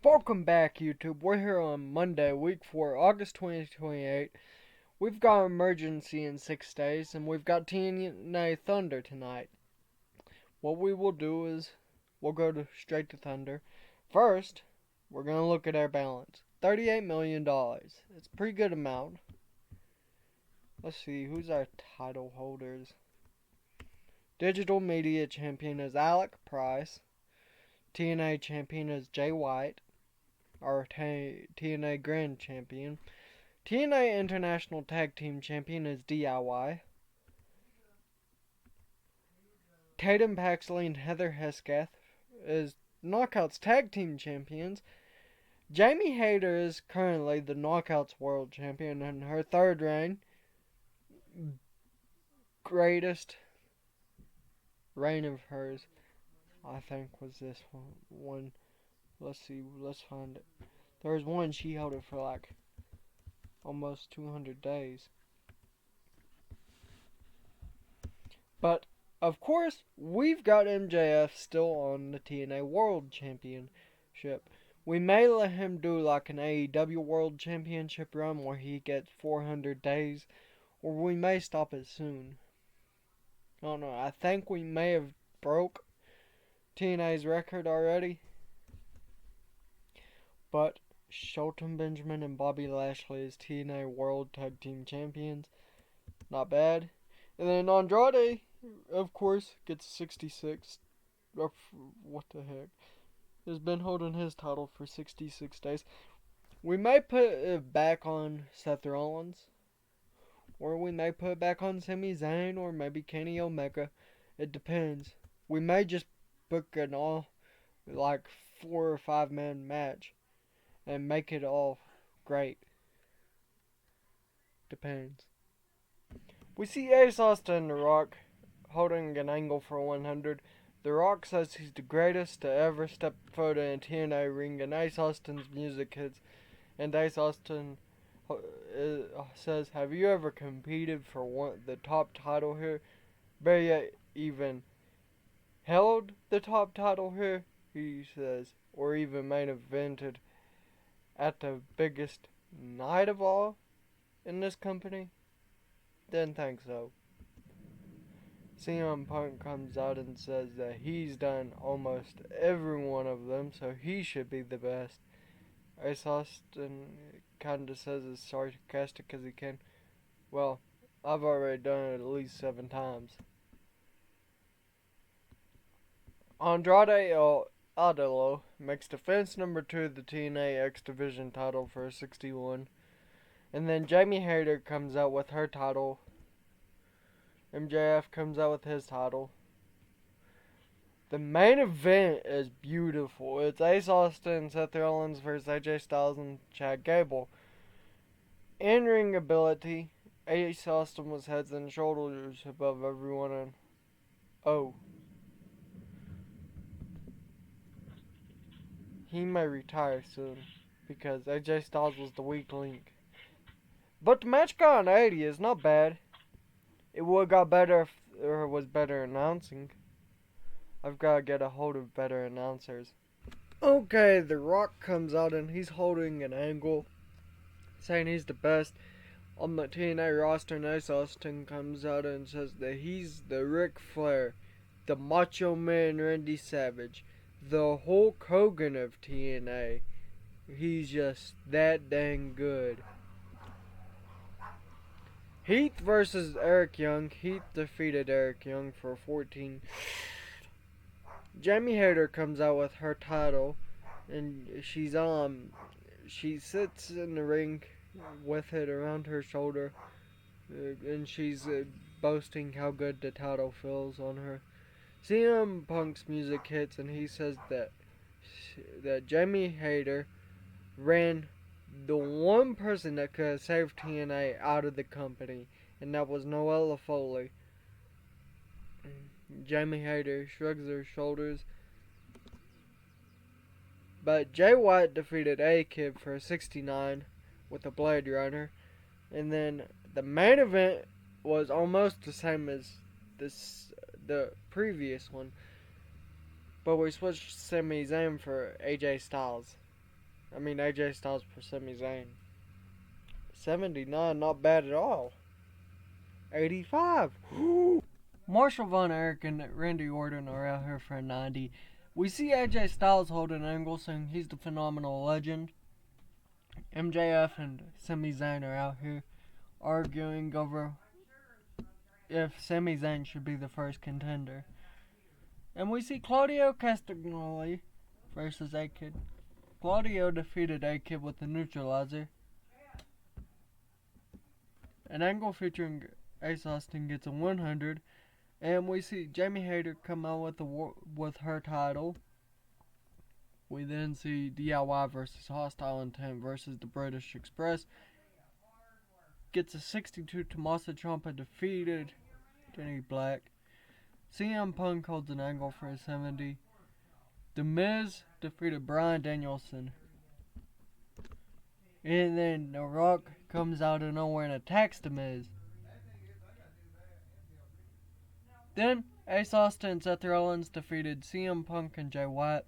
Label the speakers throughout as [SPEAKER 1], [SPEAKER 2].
[SPEAKER 1] Welcome back, YouTube. We're here on Monday, week 4, August 2028. We've got Emergency in 6 days, and we've got TNA Thunder tonight. What we will do is, we'll go straight to Thunder. First, we're going to look at our balance. $38 million. It's a pretty good amount. Let's see, who's our title holders? Digital Media Champion is Alec Price. TNA Champion is Jay White. Our TNA Grand Champion. TNA International Tag Team Champion is DIY. Tatum Paxley and Heather Hesketh is Knockouts Tag Team Champions. Jamie Hayter is currently the Knockouts World Champion in her third reign. Greatest reign of hers, I think, was this one. Let's see, let's find it. There was one she held it for like almost 200 days. But, of course, we've got MJF still on the TNA World Championship. We may let him do like an AEW World Championship run where he gets 400 days, or we may stop it soon. I don't know, I think we may have broke TNA's record already. But Shelton Benjamin and Bobby Lashley as TNA World Tag Team Champions. Not bad. And then Andrade, of course, gets 66. What the heck? Has been holding his title for 66 days. We may put it back on Seth Rollins. Or we may put it back on Sami Zayn or maybe Kenny Omega. It depends. We may just book an all, like, 4 or 5 man match and make it all great. Depends. We see Ace Austin and The Rock holding an angle for 100. The Rock says he's the greatest to ever step foot in a TNA ring, and Ace Austin's music hits. And Ace Austin says, "Have you ever competed for the top title here? Better yet, even held the top title here?" He says, "or even main evented at the biggest night of all in this company?" Didn't think so. CM Punk comes out and says that he's done almost every one of them, so he should be the best. Ace Austin kinda says it's sarcastic as he can. Well, I've already done it at least 7 times. Andrade El Idolo makes defense number 2 of the TNA X Division title for 61. And then Jamie Hayter comes out with her title. MJF comes out with his title. The main event is beautiful. It's Ace Austin and Seth Rollins versus AJ Styles and Chad Gable. In-ring ability, Ace Austin was heads and shoulders above everyone, and he may retire soon because AJ Styles was the weak link. But the match got an 80. It's not bad. It would have got better if there was better announcing. I've got to get a hold of better announcers. Okay, The Rock comes out and he's holding an angle, saying he's the best on the TNA roster. And Ace Austin comes out and says that he's the Ric Flair, the Macho Man Randy Savage, the Hulk Hogan of TNA. He's just that dang good. Heath versus Eric Young. Heath defeated Eric Young for 14. Jamie Hayter comes out with her title, and she sits in the ring with it around her shoulder, and she's boasting how good the title feels on her. CM Punk's music hits, and he says that Jamie Hayter ran the one person that could have saved TNA out of the company, and that was Noella Foley. Jamie Hayter shrugs her shoulders. But Jay White defeated A-Kid for 69 with a Blade Runner. And then the main event was almost the same as the previous one, but we switched Sami Zayn for AJ Styles. AJ Styles for Sami Zayn. 79, not bad at all. 85. Marshall Von Erich and Randy Orton are out here for a 90. We see AJ Styles holding an angle saying he's the phenomenal legend. MJF and Sami Zayn are out here arguing over if Sami Zayn should be the first contender. And we see Claudio Castagnoli versus A-Kid. Claudio defeated A-Kid with the neutralizer. An angle featuring Ace Austin gets a 100. And we see Jamie Hayter come out with her title. We then see DIY versus Hostile Intent versus the British Express. Gets a 62. Tommaso Ciampa defeated Danny Black. CM Punk holds an angle for a 70. The Miz defeated Bryan Danielson. And then The Rock comes out of nowhere and attacks The Miz. Then Ace Austin and Seth Rollins defeated CM Punk and Jay White.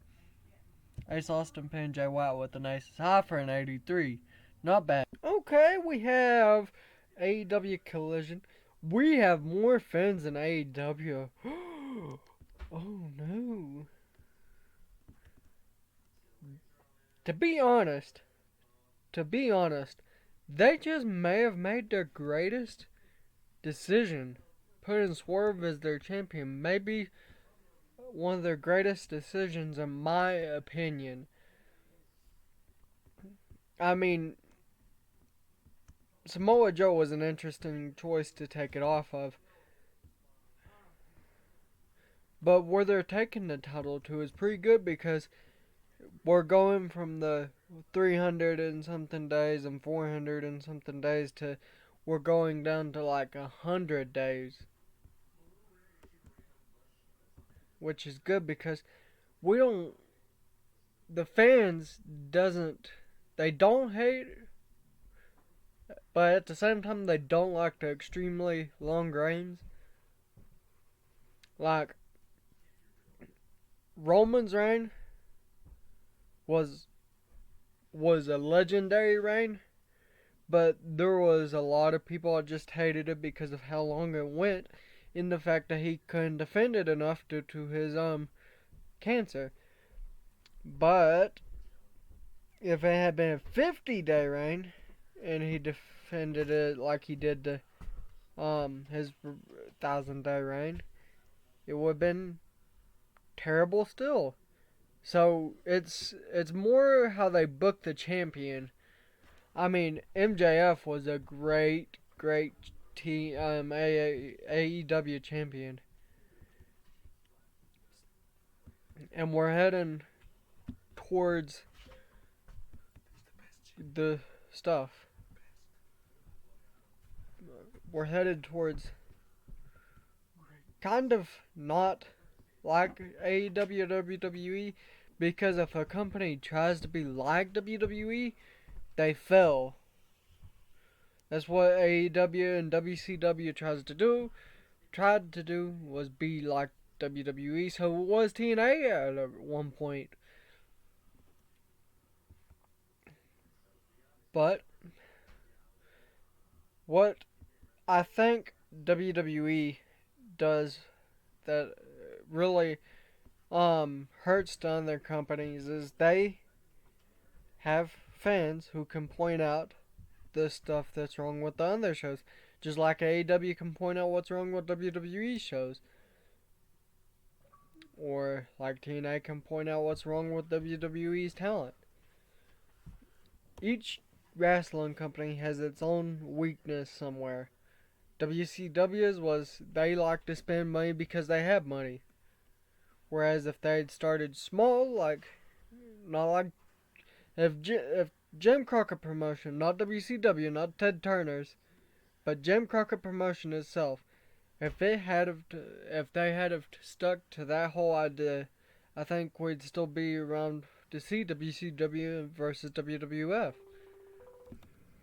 [SPEAKER 1] Ace Austin pinned Jay White with an Ace High for an 83. Not bad. Okay, we have AEW Collision. We have more fans than AEW. Oh no. To be honest, they just may have made their greatest decision. Putting Swerve as their champion. Maybe one of their greatest decisions in my opinion. Samoa Joe was an interesting choice to take it off of. But where they're taking the title to is pretty good because we're going from the 300 and something days and 400 and something days to we're going down to like 100 days. Which is good because the fans they don't hate, but at the same time they don't like the extremely long reigns. Like, Roman's reign was a legendary reign, but there was a lot of people that just hated it because of how long it went, in the fact that he couldn't defend it enough due to his cancer. But if it had been a 50-day reign and he defended it like he did his 1,000-day reign, it would have been terrible still. So it's more how they book the champion. MJF was a great AEW champion. And we're heading towards the stuff. We're headed towards kind of not like AEW or WWE, because if a company tries to be like WWE, they fail. That's what AEW and WCW tried to do was be like WWE. So it was TNA at one point. But what I think WWE does that really hurts to other companies is they have fans who can point out the stuff that's wrong with the other shows. Just like AEW can point out what's wrong with WWE shows. Or like TNA can point out what's wrong with WWE's talent. Each wrestling company has its own weakness somewhere. WCW's was they like to spend money because they have money. Whereas if they'd started small, if Jim Crockett Promotion, not WCW, not Ted Turner's, but Jim Crockett Promotion itself, if they had stuck to that whole idea, I think we'd still be around to see WCW versus WWF.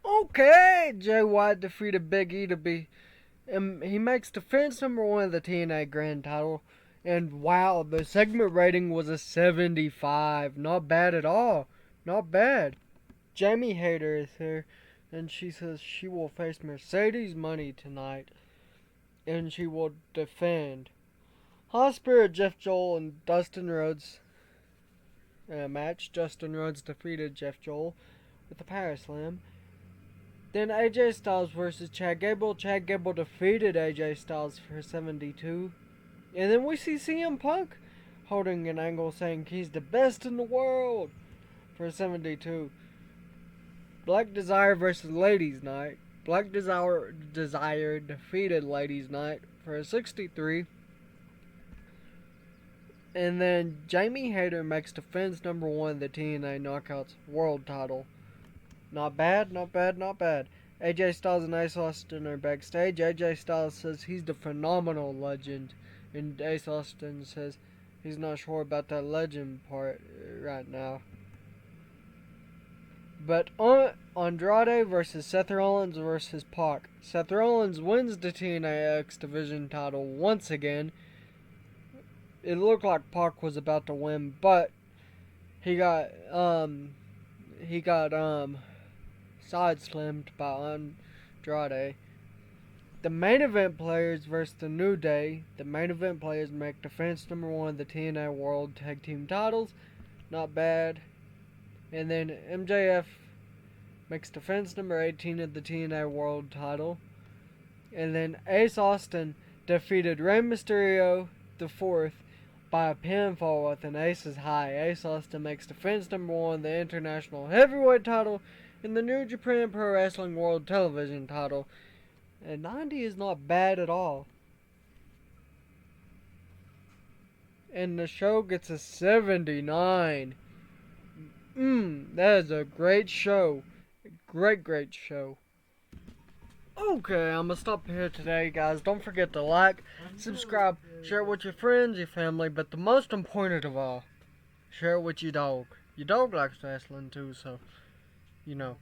[SPEAKER 1] Okay, Jay White defeated Big E to be, he makes defense number 1 of the TNA Grand Title. And wow, the segment rating was a 75. Not bad at all. Not bad. Jamie Hayter is here, and she says she will face Mercedes Money tonight, and she will defend. High Spirit Jeff Joel and Dustin Rhodes in a match. Dustin Rhodes defeated Jeff Joel with a power slam. Then AJ Styles versus Chad Gable. Chad Gable defeated AJ Styles for 72. And then we see CM Punk holding an angle saying he's the best in the world for 72. Black Desire versus Ladies Night. Black Desire defeated Ladies Night for a 63. And then Jamie Hayter makes defense number 1 the TNA Knockouts World title. Not bad, not bad, not bad. AJ Styles and Ace Austin are backstage. AJ Styles says he's the phenomenal legend. And Ace Austin says he's not sure about that legend part right now. But Andrade versus Seth Rollins versus Pac. Seth Rollins wins the TNA X Division title once again. It looked like Pac was about to win, but he got side slammed by Andrade. The main event players versus the New Day. The main event players make defense number 1 of the TNA World Tag Team titles. Not bad. And then MJF makes defense number 18 of the TNA World title. And then Ace Austin defeated Rey Mysterio IV by a pinfall with an Ace's High. Ace Austin makes defense number 1 of the International Heavyweight title and the New Japan Pro Wrestling World Television title. And 90 is not bad at all. And the show gets a 79. That is a great show. Great show. Okay, I'm gonna stop here today, guys. Don't forget to like, subscribe, share it with your friends, your family, but the most important of all, share it with your dog. Your dog likes wrestling too, so, you know.